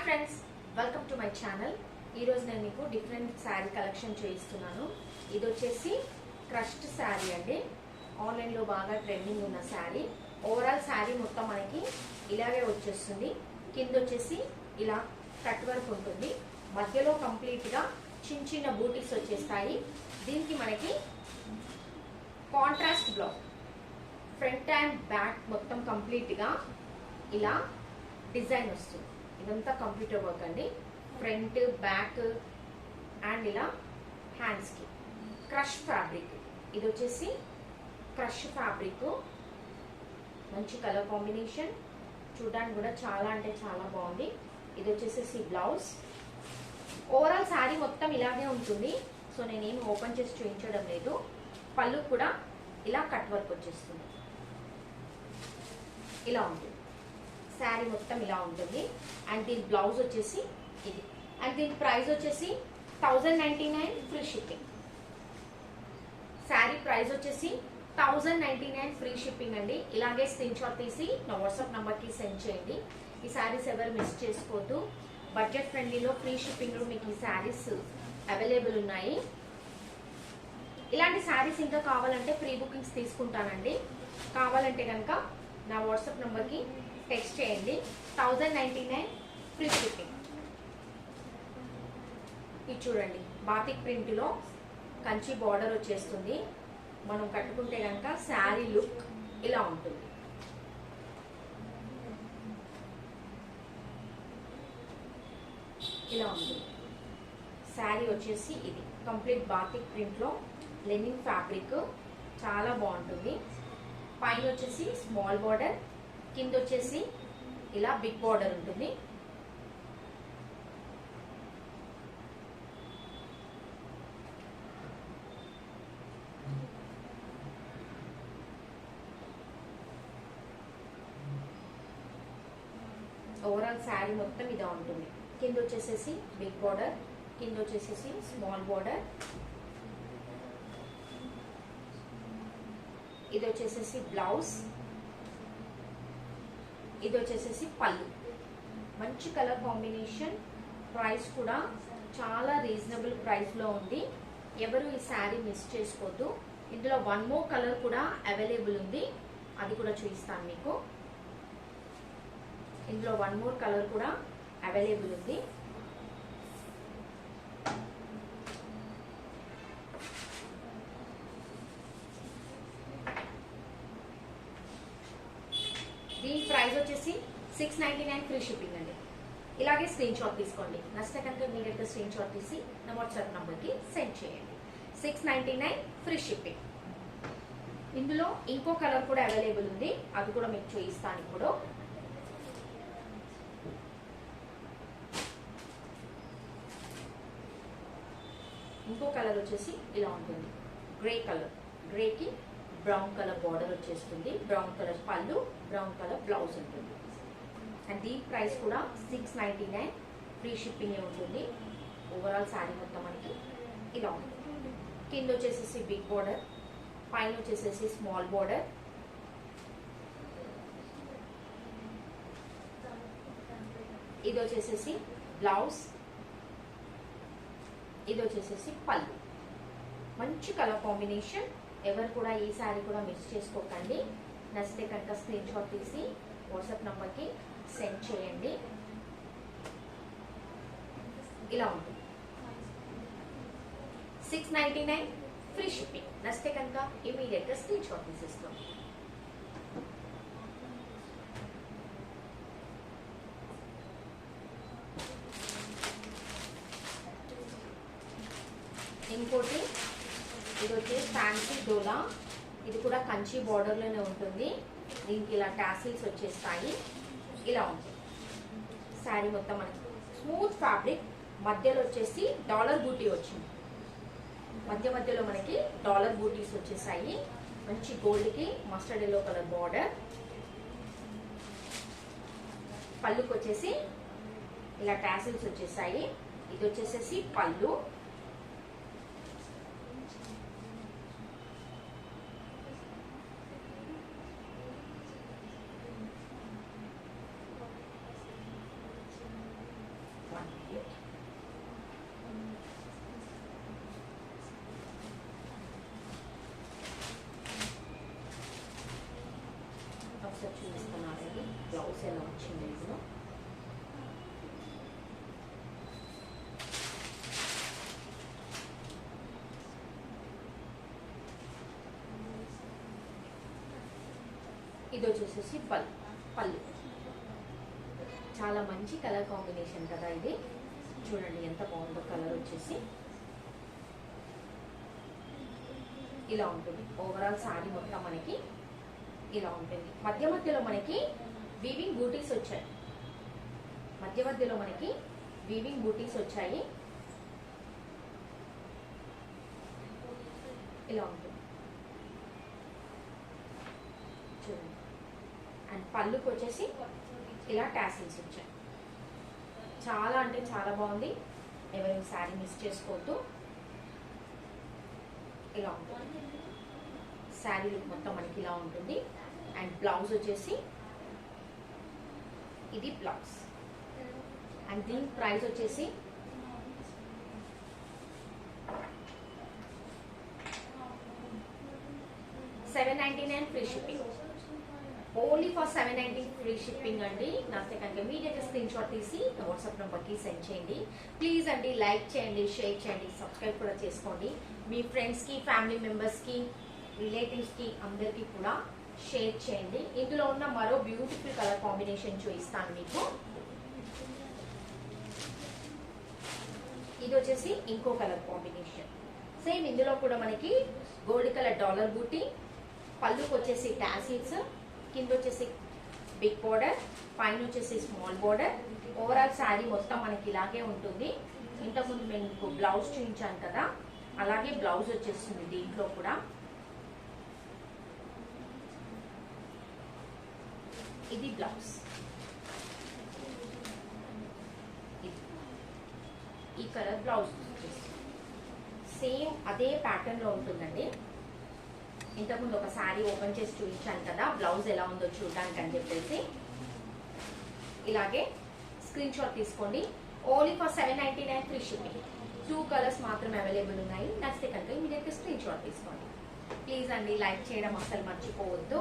Friends, welcome to my channel. ఈరోజు నేను మీకు డిఫరెంట్ శారీ కలెక్షన్ చూపిస్తున్నాను. ఇది వచ్చేసి క్రష్డ్ శారీ అండి. ఆన్లైన్లో బాగా ట్రెండింగ్ ఉన్న శారీ. ఓవరాల్ శారీ మొత్తం మనకి ఇలాగే వచ్చేస్తుంది. కింద వచ్చేసి ఇలా కట్ వర్క్ ఉంటుంది. మధ్యలో కంప్లీట్గా చిన్న చిన్న బూటీస్ వచ్చేస్తాయి. దీనికి మనకి contrast blouse, front and back మొత్తం కంప్లీట్గా ఇలా డిజైన్ వస్తుంది. ఇదంతా కంప్యూటర్ వర్క్ అండి. ఫ్రంట్ బ్యాక్ అండ్ ఇలా హ్యాండ్స్ కి క్రష్ ఫ్యాబ్రిక్. ఇది వచ్చేసి క్రష్ ఫ్యాబ్రిక్, మంచి కలర్ కాంబినేషన్, చూడడానికి కూడా చాలా అంటే చాలా బాగుంది. ఇది వచ్చేసి బ్లౌజ్. ఓవరాల్ శారీ మొత్తం ఇలాగే ఉంటుంది. సో నేనేమి ఓపెన్ చేసి చూపించడం లేదు. పళ్ళు కూడా ఇలా కట్ వర్క్ వచ్చేస్తుంది. ఇలా ఉంటుంది శారీ మొత్తం, ఇలా ఉంటుంది. అండ్ దీని బ్లౌజ్ వచ్చేసి ఇది. అండ్ దీని ప్రైస్ వచ్చేసి 1099 ఫ్రీ షిప్పింగ్. శారీ ప్రైస్ వచ్చేసి 1099 ఫ్రీ షిప్పింగ్ అండి. ఇలాగే స్క్రీన్ షాట్ తీసి నా వాట్సాప్ నంబర్కి సెండ్ చేయండి. ఈ శారీస్ ఎవరు మిస్ చేసుకోవద్దు. బడ్జెట్ ఫ్రెండ్లీలో ఫ్రీ షిప్పింగ్లో మీకు ఈ శారీస్ అవైలబుల్ ఉన్నాయి. ఇలాంటి శారీస్ ఇంకా కావాలంటే ప్రీ బుకింగ్స్ తీసుకుంటానండి. కావాలంటే కనుక నా వాట్సాప్ నంబర్కి టెక్స్ట్ చేయండి. 1099 ఫ్రీ షిప్పింగ్. ఇది చూడండి, బాతిక్ ప్రింట్ లో కంచి బార్డర్ వచ్చేస్తుంది. మనం కట్టుకుంటే కనుక శారీ లుక్ ఇలా ఉంటుంది. ఇలా ఉంటుంది శారీ వచ్చేసి. ఇది కంప్లీట్ బాతిక్ ప్రింట్ లో లెనిన్ ఫ్యాబ్రిక్, చాలా బాగుంటుంది. పైన వచ్చేసి స్మాల్ బార్డర్, కింద వచ్చేసి ఇలా బిగ్ బార్డర్ ఉంటుంది. ఓవరాల్ శారీ మొత్తం ఇదే ఉంటుంది. కింద వచ్చేసేసి బిగ్ బార్డర్, కింద వచ్చేసేసి స్మాల్ బార్డర్. ఇది వచ్చేసేసి బ్లౌజ్, ఇది వచ్చేసేసి పళ్ళు. మంచి కలర్ కాంబినేషన్. ప్రైస్ కూడా చాలా రీజనబుల్ ప్రైస్ లో ఉంది. ఎవరు ఈ శారీ మిస్ చేసుకోవద్దు. ఇందులో వన్ మోర్ కలర్ కూడా అవైలబుల్ ఉంది, అది కూడా చూపిస్తాను మీకు. ఇందులో వన్ మోర్ కలర్ కూడా అవైలబుల్ ఉంది. దీని ప్రైస్ వచ్చేసి 699 ఫ్రీ షిప్పింగ్ అండి. ఇలాగే స్క్రీన్ షాట్ తీసుకోండి. నచ్చితే కనుక ఇమీడియట్గా స్క్రీన్ షాట్ తీసి నా వాట్సాప్ నంబర్కి సెండ్ చేయండి. 699 ఫ్రీ షిప్పింగ్. ఇందులో ఇంకో కలర్ కూడా అవైలబుల్ ఉంది, అది కూడా మీకు చూపిస్తాను ఇప్పుడు. ఇంకో కలర్ వచ్చేసి ఇలా ఉంటుంది, గ్రే కలర్. గ్రేకి బ్రౌన్ కలర్ బార్డర్ వచ్చేస్తుంది. బ్రౌన్ కలర్ పళ్ళు, బ్రౌన్ కలర్ బ్లౌజ్ ఉంటుంది. అండ్ దీని ప్రైస్ కూడా 699 ఫ్రీ షిప్పింగ్ ఉంటుంది. ఓవరాల్ శారీ మొత్తం మనకి ఇలా ఉంటుంది. కింద వచ్చేసేసి బిగ్ బార్డర్, పైన వచ్చేసేసి స్మాల్ బార్డర్. ఇది వచ్చేసేసి బ్లౌజ్, ఇది వచ్చేసేసి పళ్ళు. మంచి కలర్ కాంబినేషన్. ఎవరు కూడా ఈ శారీ కూడా మిస్ చేసుకోకండి. నచ్చితే కనుక స్క్రీన్ షాట్ తీసి వాట్సాప్ నంబర్కి సెండ్ చేయండి. ఇలా ఉంటుంది. 699 ఫ్రీ షిప్పింగ్. నచ్చితే కనుక ఇమీడియట్గా స్క్రీన్ షాట్ తీసేసుకోండి. ఇంకోటి ఇది వచ్చేసి ఫ్యాన్సీ డోలా. ఇది కూడా కంచి బార్డర్ లోనే ఉంటుంది. దీనికి ఇలా టాసిల్స్ వచ్చేస్తాయి. ఇలా ఉంటుంది శారీ మొత్తం మనకి. స్మూత్ ఫ్యాబ్రిక్, మధ్యలో వచ్చేసి డాలర్ బూటీ వచ్చింది. మధ్యలో మనకి డాలర్ బూటీస్ వచ్చేసాయి. మంచి గోల్డ్ కి మస్టర్డ్ ఎల్లో కలర్ బార్డర్. పళ్ళుకి వచ్చేసి ఇలా టాసిల్స్ వచ్చేసాయి. ఇది వచ్చేసేసి పళ్ళు. ఇది వచ్చేసేసి పళ్ళు చాలా మంచి కలర్ కాంబినేషన్ కదా ఇది. చూడండి ఎంత బాగుందో కలర్ వచ్చేసి. ఇలా ఉంటుంది ఓవరాల్ సారీ మొత్తం మనకి ఇలా ఉంటుంది. మధ్య మధ్యలో మనకి వీవింగ్ బూటీస్ వచ్చాయి. ఇలా ఉంటుంది చూడండి. అండ్ పళ్ళుకి వచ్చేసి ఇలా టాసిల్స్ వచ్చాయి. చాలా అంటే చాలా బాగుంది. ఎవరైనా శారీ మిస్ చేసుకోవద్దు. ఇలా ఉంటుంది శారీ లుక్ మొత్తం మనకి ఇలా ఉంటుంది. అండ్ బ్లౌజ్ వచ్చేసి ఇది బ్లౌజ్. అండ్ దీని ప్రైస్ వచ్చేసి $799 free shipping. Only for $790 free shipping అండి. నచ్చితే కనుక ఇమీడియట్గా స్క్రీన్ షాట్ తీసి వాట్సాప్ నెంబర్కి సెండ్ చేయండి. ప్లీజ్ అండి లైక్ చేయండి, షేర్ చేయండి, సబ్స్క్రైబ్ కూడా చేసుకోండి. మీ ఫ్రెండ్స్కి, ఫ్యామిలీ మెంబర్స్కి, రిలేటివ్స్కి అందరికీ కూడా షేర్ చేయండి. ఇందులో ఉన్న మరో బ్యూటిఫుల్ కలర్ కాంబినేషన్ చూపిస్తాను మీకు. ఇది వచ్చేసి ఇంకో కలర్ కాంబినేషన్. సేమ్ ఇందులో కూడా మనకి గోల్డ్ కలర్ డాలర్ బూటీ, పళ్ళుకి వచ్చేసి టాసిల్స్, కింద వచ్చేసి బిగ్ బోర్డర్, పైన వచ్చేసి స్మాల్ బోర్డర్. ఓవరాల్ శారీ మొత్తం మనకి ఇలాగే ఉంటుంది. ఇంతకుముందు నేను మీకు బ్లౌజ్ చూపించాను కదా, అలాగే బ్లౌజ్ వచ్చేస్తుంది దీంట్లో కూడా. ఇది బ్లౌజ్. ఈ కలర్ బ్లౌజ్ సేమ్ అదే ప్యాటర్న్ లో ఉంటుందండి. ఇంతకుముందు ఒక శారీ ఓపెన్ చేసి చూపించాను కదా బ్లౌజ్ ఎలా ఉందో చూడడానికి అని చెప్పేసి. ఇలాగే స్క్రీన్ షాట్ తీసుకోండి. Only for $799 free shipping. 2 colours మాత్రమే అవైలబుల్ ఉన్నాయి. నచ్చితే కనుక ఇమీడియట్గా స్క్రీన్ షాట్ తీసుకోండి. ప్లీజ్ అండి లైక్ చేయడం అసలు మర్చిపోవద్దు.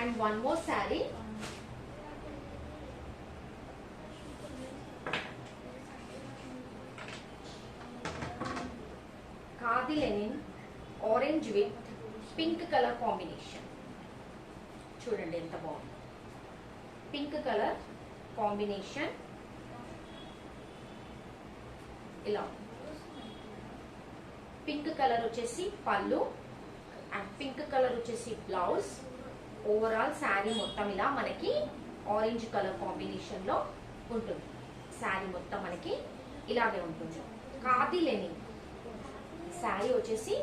And one more sari. Khadi linen orange with pink colour combination. చూడండి ఎంత బాగుంది. పింక్ కలర్ కాంబినేషన్ ఇలా. పింక్ కలర్ వచ్చేసి పళ్ళు అండ్ పింక్ కలర్ వచ్చేసి బ్లౌజ్. ఓవరాల్ శారీ మొత్తం ఇలా మనకి ఆరెంజ్ కలర్ కాంబినేషన్ లో ఉంటుంది. శారీ మొత్తం మనకి ఇలాగే ఉంటుంది. ఖాదీ లెనిన్ శారీ వచ్చేసి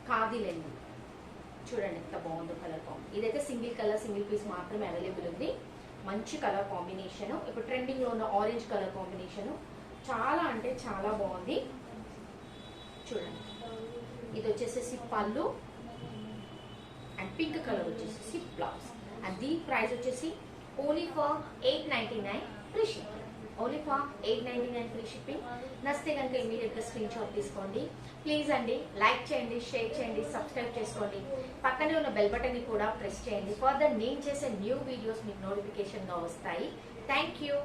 ఖాదీ లెనిన్. చూడండి ఎంత బాగుందో కలర్ కాంబినేషన్. ఇదైతే సింగిల్ పీస్ మాత్రమే అవైలబుల్ ఉంది. మంచి కలర్ కాంబినేషన్. ఇప్పుడు ట్రెండింగ్ లో ఉన్న ఆరెంజ్ కలర్ కాంబినేషన్ చాలా అంటే చాలా బాగుంది. చూడండి ఇది వచ్చేసేసి పళ్ళు అండ్ పింక్ కలర్ వచ్చేసి బ్లౌజ్. అండ్ దీని ప్రైస్ వచ్చేసి only for $899 free shipping. Only for $899 free shipping. నచ్చితే కనుక ఇమీడియట్గా స్క్రీన్ షాట్ తీసుకోండి. ప్లీజ్ అండి లైక్ చేయండి, షేర్ చేయండి, సబ్స్క్రైబ్ చేసుకోండి. పక్కనే ఉన్న బెల్ బటన్ ని కూడా ప్రెస్ చేయండి. ఫర్దర్ నేను చేసే న్యూ వీడియోస్ మీకు నోటిఫికేషన్ గా వస్తాయి. Thank you.